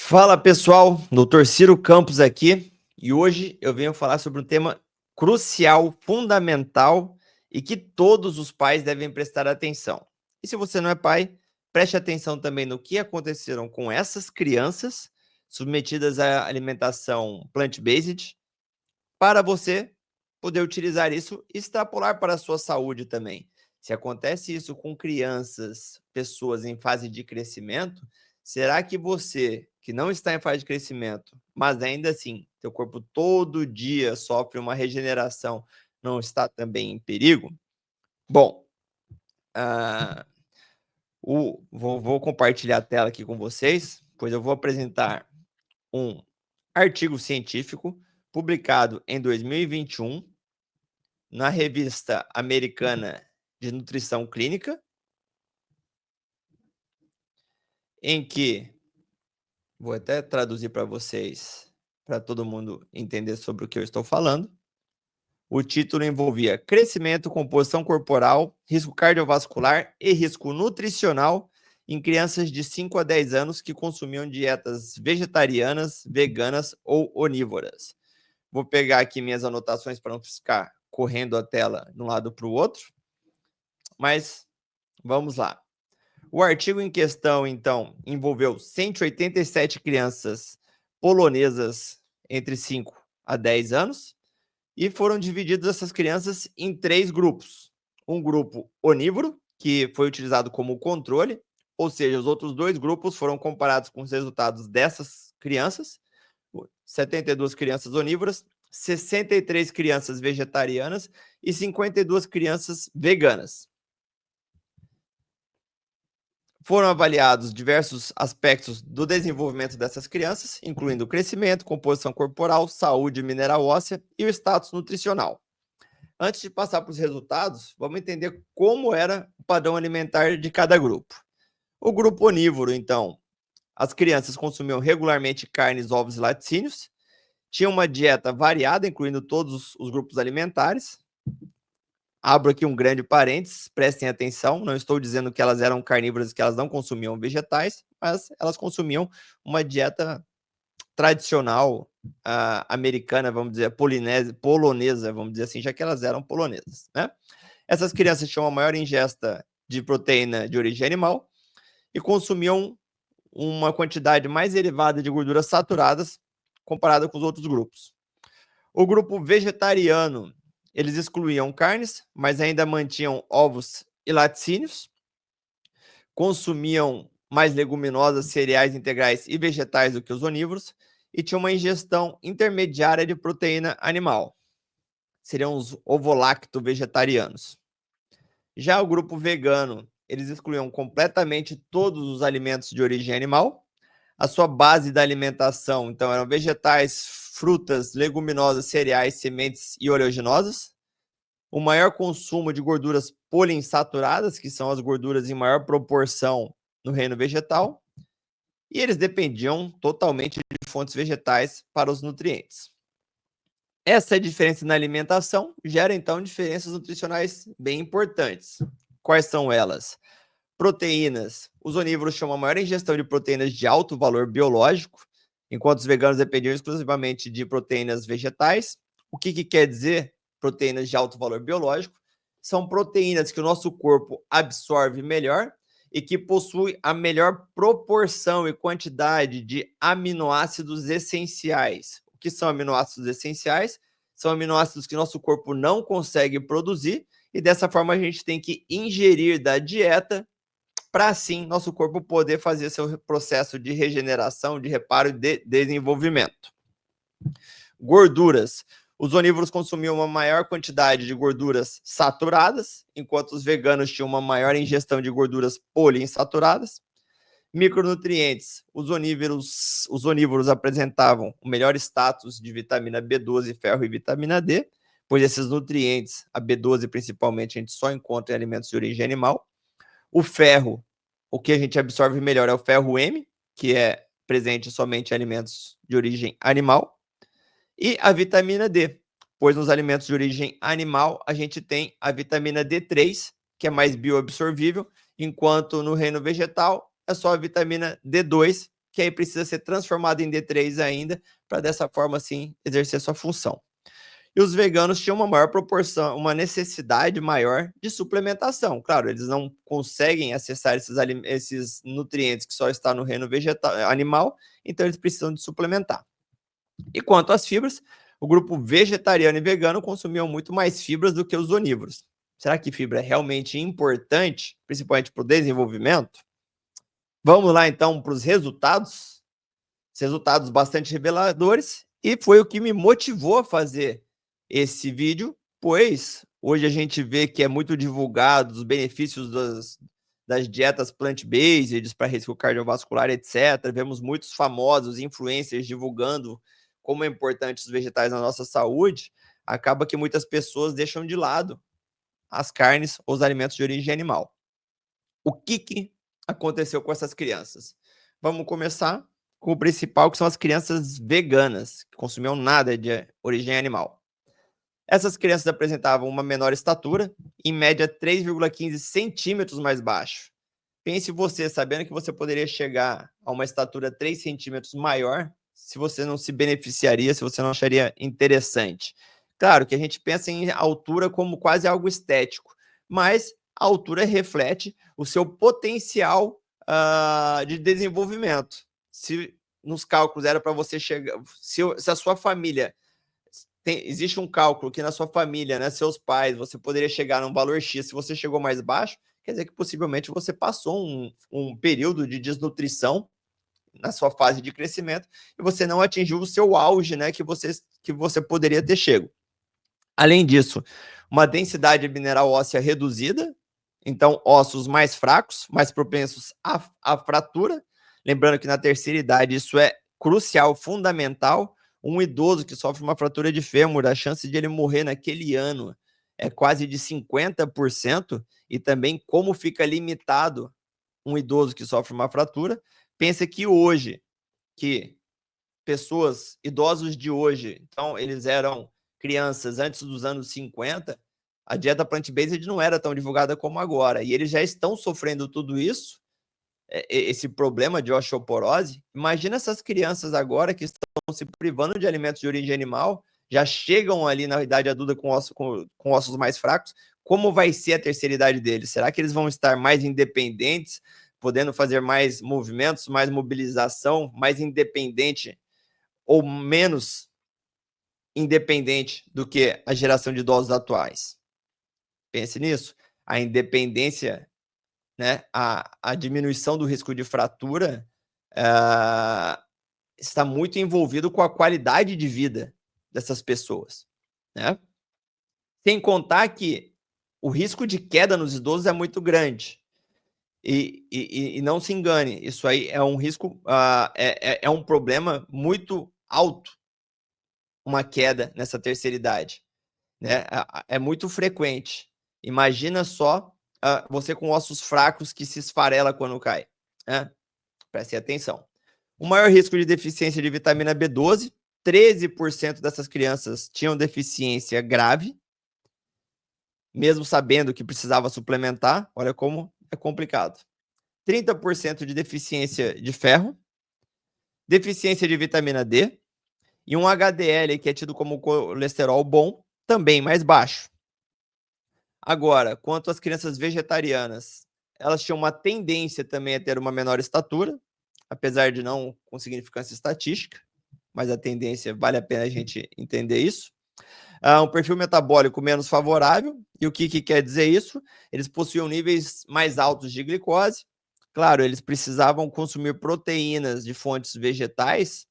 Fala pessoal, Dr. Ciro Campos aqui e hoje eu venho falar sobre um tema crucial, fundamental e que todos os pais devem prestar atenção. E se você não é pai, preste atenção também no que aconteceram com essas crianças submetidas à alimentação plant-based para você poder utilizar isso e extrapolar para a sua saúde também. Se acontece isso com crianças, pessoas em fase de crescimento, será que você, que não está em fase de crescimento, mas ainda assim, seu corpo todo dia sofre uma regeneração, não está também em perigo? Bom, ah, vou compartilhar a tela aqui com vocês, pois eu vou apresentar um artigo científico publicado em 2021 na revista americana de nutrição clínica, em que vou até traduzir para vocês, para todo mundo entender sobre o que eu estou falando. O título envolvia crescimento, composição corporal, risco cardiovascular e risco nutricional em crianças de 5 a 10 anos que consumiam dietas vegetarianas, veganas ou onívoras. Vou pegar aqui minhas anotações para não ficar correndo a tela de um lado para o outro, mas vamos lá. O artigo em questão, então, envolveu 187 crianças polonesas entre 5 a 10 anos e foram divididas essas crianças em 3 grupos. Um grupo onívoro, que foi utilizado como controle, ou seja, os outros 2 grupos foram comparados com os resultados dessas crianças, 72 crianças onívoras, 63 crianças vegetarianas e 52 crianças veganas. Foram avaliados diversos aspectos do desenvolvimento dessas crianças, incluindo o crescimento, composição corporal, saúde mineral óssea e o status nutricional. Antes de passar para os resultados, vamos entender como era o padrão alimentar de cada grupo. O grupo onívoro, então, as crianças consumiam regularmente carnes, ovos e laticínios, tinham uma dieta variada, incluindo todos os grupos alimentares. Abro aqui um grande parênteses, prestem atenção, não estou dizendo que elas eram carnívoras e que elas não consumiam vegetais, mas elas consumiam uma dieta tradicional americana, vamos dizer, polonesa, vamos dizer assim, já que elas eram polonesas, né? Essas crianças tinham uma maior ingesta de proteína de origem animal e consumiam uma quantidade mais elevada de gorduras saturadas comparada com os outros grupos. O grupo vegetariano, eles excluíam carnes, mas ainda mantinham ovos e laticínios, consumiam mais leguminosas, cereais integrais e vegetais do que os onívoros, e tinham uma ingestão intermediária de proteína animal. Seriam os ovolacto-vegetarianos. Já o grupo vegano, eles excluíam completamente todos os alimentos de origem animal. A sua base da alimentação, então, eram vegetais, frutas, leguminosas, cereais, sementes e oleaginosas. O maior consumo de gorduras poliinsaturadas, que são as gorduras em maior proporção no reino vegetal, e eles dependiam totalmente de fontes vegetais para os nutrientes. Essa diferença na alimentação gera, então, diferenças nutricionais bem importantes. Quais são elas? Proteínas. Os onívoros tinham uma maior ingestão de proteínas de alto valor biológico, enquanto os veganos dependiam exclusivamente de proteínas vegetais. O que quer dizer proteínas de alto valor biológico? São proteínas que o nosso corpo absorve melhor e que possuem a melhor proporção e quantidade de aminoácidos essenciais. O que são aminoácidos essenciais? São aminoácidos que nosso corpo não consegue produzir e dessa forma a gente tem que ingerir da dieta para assim nosso corpo poder fazer seu processo de regeneração, de reparo e de desenvolvimento. Gorduras. Os onívoros consumiam uma maior quantidade de gorduras saturadas, enquanto os veganos tinham uma maior ingestão de gorduras poliinsaturadas. Micronutrientes. Os onívoros apresentavam o melhor status de vitamina B12, ferro e vitamina D, pois esses nutrientes, a B12 principalmente, a gente só encontra em alimentos de origem animal. O ferro, o que a gente absorve melhor é o ferro M, que é presente somente em alimentos de origem animal. E a vitamina D, pois nos alimentos de origem animal a gente tem a vitamina D3, que é mais bioabsorvível, enquanto no reino vegetal é só a vitamina D2, que aí precisa ser transformado em D3 ainda, para dessa forma, assim, exercer sua função. E os veganos tinham uma maior proporção, uma necessidade maior de suplementação. Claro, eles não conseguem acessar esses nutrientes que só estão no reino animal, então eles precisam de suplementar. E quanto às fibras, o grupo vegetariano e vegano consumiam muito mais fibras do que os onívoros. Será que fibra é realmente importante, principalmente para o desenvolvimento? Vamos lá, então, para os resultados. Resultados bastante reveladores, e foi o que me motivou a fazer esse vídeo, pois hoje a gente vê que é muito divulgado os benefícios das dietas plant-based para risco cardiovascular, etc. Vemos muitos famosos influencers divulgando como é importante os vegetais na nossa saúde. Acaba que muitas pessoas deixam de lado as carnes ou os alimentos de origem animal. O que aconteceu com essas crianças? Vamos começar com o principal, que são as crianças veganas, que consumiam nada de origem animal. Essas crianças apresentavam uma menor estatura, em média 3,15 centímetros mais baixo. Pense você, sabendo que você poderia chegar a uma estatura 3 centímetros maior, se você não se beneficiaria, se você não acharia interessante. Claro que a gente pensa em altura como quase algo estético, mas a altura reflete o seu potencial de desenvolvimento. Se nos cálculos era para você chegar, se a sua família existe um cálculo que na sua família, né, seus pais, você poderia chegar num valor X, se você chegou mais baixo, quer dizer que possivelmente você passou um período de desnutrição na sua fase de crescimento e você não atingiu o seu auge, né, que você poderia ter chego. Além disso, uma densidade mineral óssea reduzida, então ossos mais fracos, mais propensos à fratura. Lembrando que na terceira idade isso é crucial, fundamental. Um idoso que sofre uma fratura de fêmur, a chance de ele morrer naquele ano é quase de 50%, e também como fica limitado um idoso que sofre uma fratura. Pensa que hoje, que idosos de hoje, então eles eram crianças antes dos anos 50, a dieta plant-based não era tão divulgada como agora, e eles já estão sofrendo tudo isso, esse problema de osteoporose. Imagina essas crianças agora que estão se privando de alimentos de origem animal, já chegam ali na idade adulta com ossos mais fracos. Como vai ser a terceira idade deles? Será que eles vão estar mais independentes, podendo fazer mais movimentos, mais mobilização, mais independente ou menos independente do que a geração de idosos atuais? Pense nisso. A independência, né, a diminuição do risco de fratura está muito envolvido com a qualidade de vida dessas pessoas, né? Sem contar que o risco de queda nos idosos é muito grande. E não se engane, isso aí é um risco, é um problema muito alto, uma queda nessa terceira idade, né? É muito frequente. Imagina só você com ossos fracos que se esfarela quando cai, né? Preste atenção. O maior risco de deficiência de vitamina B12, 13% dessas crianças tinham deficiência grave, mesmo sabendo que precisava suplementar. Olha como é complicado. 30% de deficiência de ferro, deficiência de vitamina D, e um HDL, que é tido como colesterol bom, também mais baixo. Agora, quanto às crianças vegetarianas, elas tinham uma tendência também a ter uma menor estatura, apesar de não com significância estatística, mas a tendência, vale a pena a gente entender isso. Um perfil metabólico menos favorável. E o que quer dizer isso? Eles possuíam níveis mais altos de glicose. Claro, eles precisavam consumir proteínas de fontes vegetais,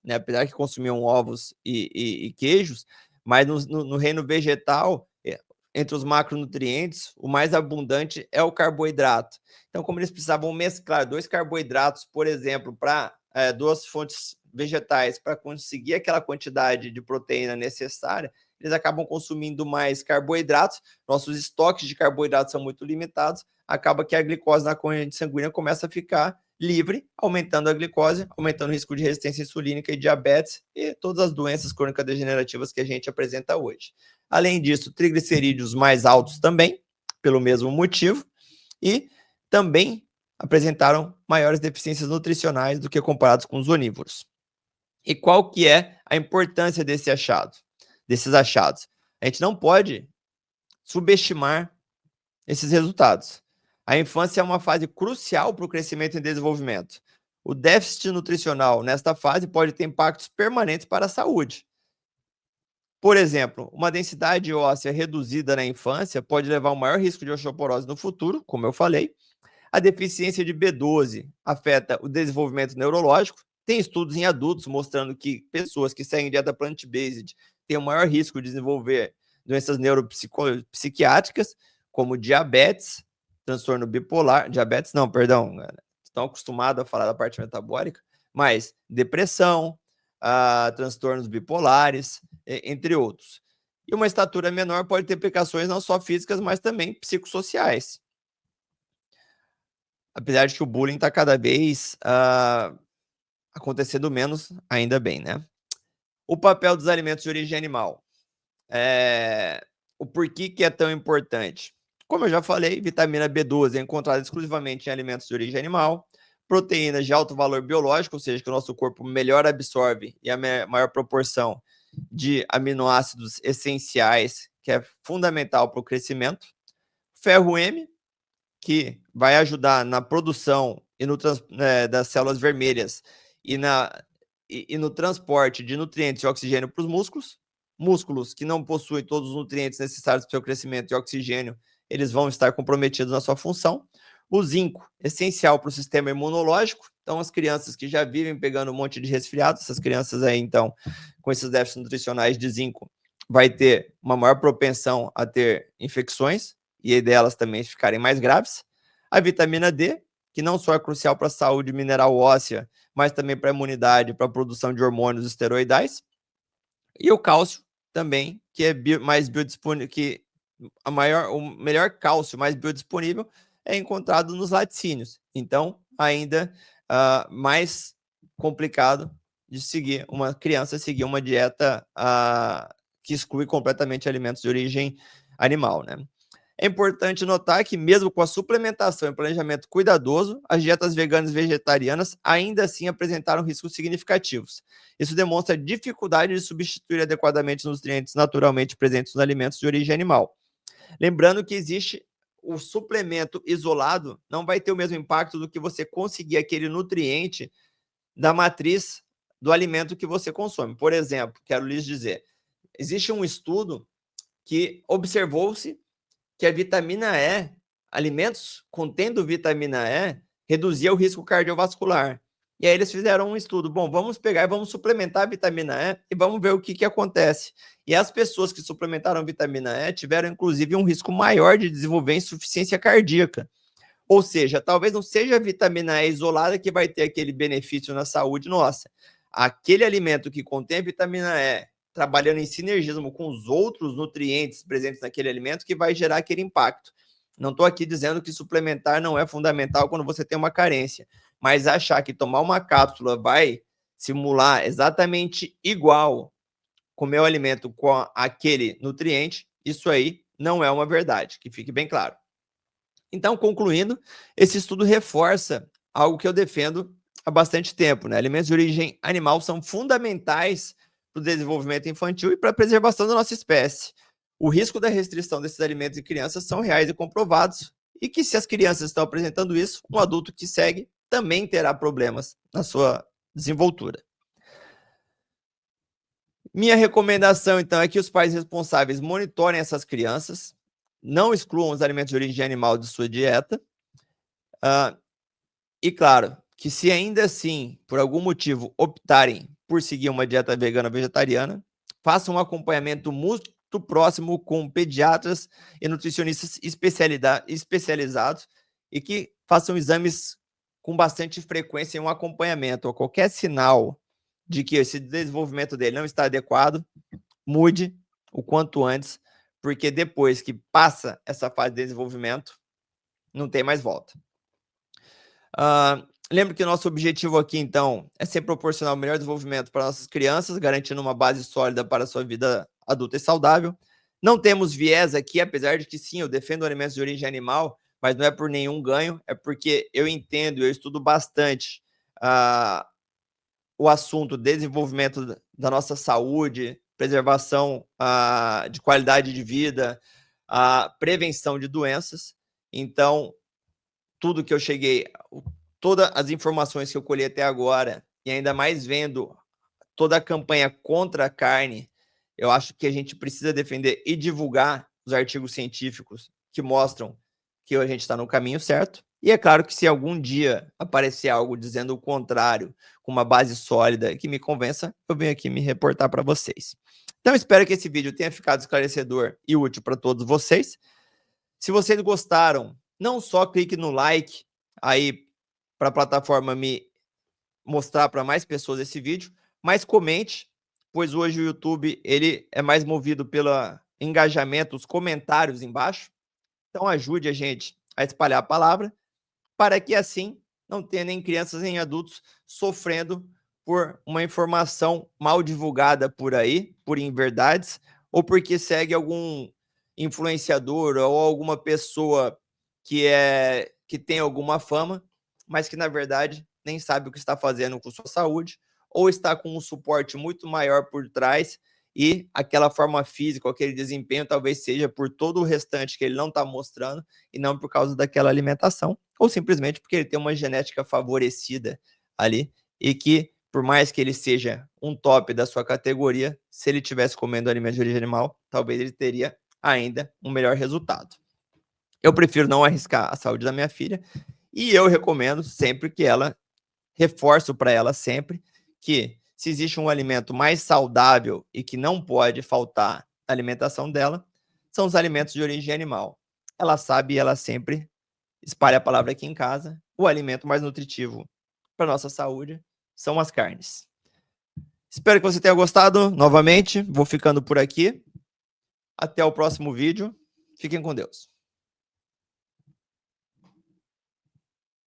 né, apesar que consumiam ovos e queijos, mas no reino vegetal, entre os macronutrientes, o mais abundante é o carboidrato. Então, como eles precisavam mesclar 2 carboidratos, por exemplo, para 2 fontes vegetais, para conseguir aquela quantidade de proteína necessária, eles acabam consumindo mais carboidratos. Nossos estoques de carboidratos são muito limitados, acaba que a glicose na corrente sanguínea começa a ficar livre, aumentando a glicose, aumentando o risco de resistência insulínica e diabetes e todas as doenças crônicas degenerativas que a gente apresenta hoje. Além disso, triglicerídeos mais altos também, pelo mesmo motivo, e também apresentaram maiores deficiências nutricionais do que comparados com os onívoros. E qual que é a importância desses achados? A gente não pode subestimar esses resultados. A infância é uma fase crucial para o crescimento e desenvolvimento. O déficit nutricional nesta fase pode ter impactos permanentes para a saúde. Por exemplo, uma densidade óssea reduzida na infância pode levar a um maior risco de osteoporose no futuro, como eu falei. A deficiência de B12 afeta o desenvolvimento neurológico. Tem estudos em adultos mostrando que pessoas que seguem dieta plant-based têm o maior risco de desenvolver doenças neuropsiquiátricas, como diabetes, transtorno bipolar, estão acostumados a falar da parte metabólica, mas depressão, transtornos bipolares, entre outros. E uma estatura menor pode ter implicações não só físicas, mas também psicossociais. Apesar de que o bullying está cada vez acontecendo menos, ainda bem, né? O papel dos alimentos de origem animal. O porquê que é tão importante? Como eu já falei, vitamina B12 é encontrada exclusivamente em alimentos de origem animal. Proteínas de alto valor biológico, ou seja, que o nosso corpo melhor absorve e a maior proporção de aminoácidos essenciais, que é fundamental para o crescimento. Ferro M, que vai ajudar na produção e das células vermelhas e no transporte de nutrientes e oxigênio para os músculos. Músculos que não possuem todos os nutrientes necessários para o seu crescimento e oxigênio, eles vão estar comprometidos na sua função. O zinco, essencial para o sistema imunológico. Então, as crianças que já vivem pegando um monte de resfriado, essas crianças aí, então, com esses déficits nutricionais de zinco, vai ter uma maior propensão a ter infecções e delas também ficarem mais graves. A vitamina D, que não só é crucial para a saúde mineral óssea, mas também para a imunidade, para a produção de hormônios esteroidais. E o cálcio também, que é mais biodisponível, que o melhor cálcio mais biodisponível é encontrado nos laticínios. Então, ainda mais complicado de seguir uma criança seguir uma dieta que exclui completamente alimentos de origem animal, né? É importante notar que, mesmo com a suplementação e planejamento cuidadoso, as dietas veganas e vegetarianas ainda assim apresentaram riscos significativos. Isso demonstra a dificuldade de substituir adequadamente os nutrientes naturalmente presentes nos alimentos de origem animal. Lembrando que existe o suplemento isolado, não vai ter o mesmo impacto do que você conseguir aquele nutriente da matriz do alimento que você consome. Por exemplo, quero lhes dizer, existe um estudo que observou-se que a vitamina E, alimentos contendo vitamina E, reduzia o risco cardiovascular. E aí eles fizeram um estudo, bom, vamos pegar e vamos suplementar a vitamina E e vamos ver o que acontece. E as pessoas que suplementaram vitamina E tiveram, inclusive, um risco maior de desenvolver insuficiência cardíaca. Ou seja, talvez não seja a vitamina E isolada que vai ter aquele benefício na saúde nossa. Aquele alimento que contém a vitamina E, trabalhando em sinergismo com os outros nutrientes presentes naquele alimento, que vai gerar aquele impacto. Não estou aqui dizendo que suplementar não é fundamental quando você tem uma carência, mas achar que tomar uma cápsula vai simular exatamente igual comer o alimento com aquele nutriente, isso aí não é uma verdade, que fique bem claro. Então, concluindo, esse estudo reforça algo que eu defendo há bastante tempo, né? Alimentos de origem animal são fundamentais para o desenvolvimento infantil e para a preservação da nossa espécie. O risco da restrição desses alimentos em crianças são reais e comprovados, e que se as crianças estão apresentando isso, um adulto que segue também terá problemas na sua desenvoltura. Minha recomendação, então, é que os pais responsáveis monitorem essas crianças, não excluam os alimentos de origem animal de sua dieta, e claro, que se ainda assim, por algum motivo, optarem por seguir uma dieta vegana ou vegetariana, façam um acompanhamento muito próximo com pediatras e nutricionistas especializados e que façam exames com bastante frequência e um acompanhamento. Qualquer sinal de que esse desenvolvimento dele não está adequado, mude o quanto antes, porque depois que passa essa fase de desenvolvimento, não tem mais volta. Lembro que o nosso objetivo aqui, então, é sempre proporcionar o melhor desenvolvimento para nossas crianças, garantindo uma base sólida para a sua vida adulta e saudável. Não temos viés aqui, apesar de que sim, eu defendo alimentos de origem animal, mas não é por nenhum ganho, é porque eu entendo, eu estudo bastante o assunto desenvolvimento da nossa saúde, preservação de qualidade de vida, a prevenção de doenças. Então, tudo que eu cheguei, todas as informações que eu colhi até agora, e ainda mais vendo toda a campanha contra a carne, eu acho que a gente precisa defender e divulgar os artigos científicos que mostram que a gente está no caminho certo. E é claro que se algum dia aparecer algo dizendo o contrário, com uma base sólida que me convença, eu venho aqui me reportar para vocês. Então, espero que esse vídeo tenha ficado esclarecedor e útil para todos vocês. Se vocês gostaram, não só clique no like aí para a plataforma me mostrar para mais pessoas esse vídeo, mas comente, pois hoje o YouTube ele é mais movido pelo engajamento, os comentários embaixo. Então ajude a gente a espalhar a palavra, para que assim não tenha nem crianças nem adultos sofrendo por uma informação mal divulgada por aí, por inverdades, ou porque segue algum influenciador ou alguma pessoa que tem alguma fama, mas que na verdade nem sabe o que está fazendo com sua saúde, ou está com um suporte muito maior por trás e aquela forma física, aquele desempenho talvez seja por todo o restante que ele não está mostrando e não por causa daquela alimentação, ou simplesmente porque ele tem uma genética favorecida ali e que, por mais que ele seja um top da sua categoria, se ele tivesse comendo alimentos de origem animal, talvez ele teria ainda um melhor resultado. Eu prefiro não arriscar a saúde da minha filha e eu recomendo sempre que ela, reforço para ela sempre que se existe um alimento mais saudável e que não pode faltar na alimentação dela, são os alimentos de origem animal. Ela sabe e ela sempre espalha a palavra aqui em casa, o alimento mais nutritivo para nossa saúde são as carnes. Espero que você tenha gostado novamente, vou ficando por aqui. Até o próximo vídeo. Fiquem com Deus.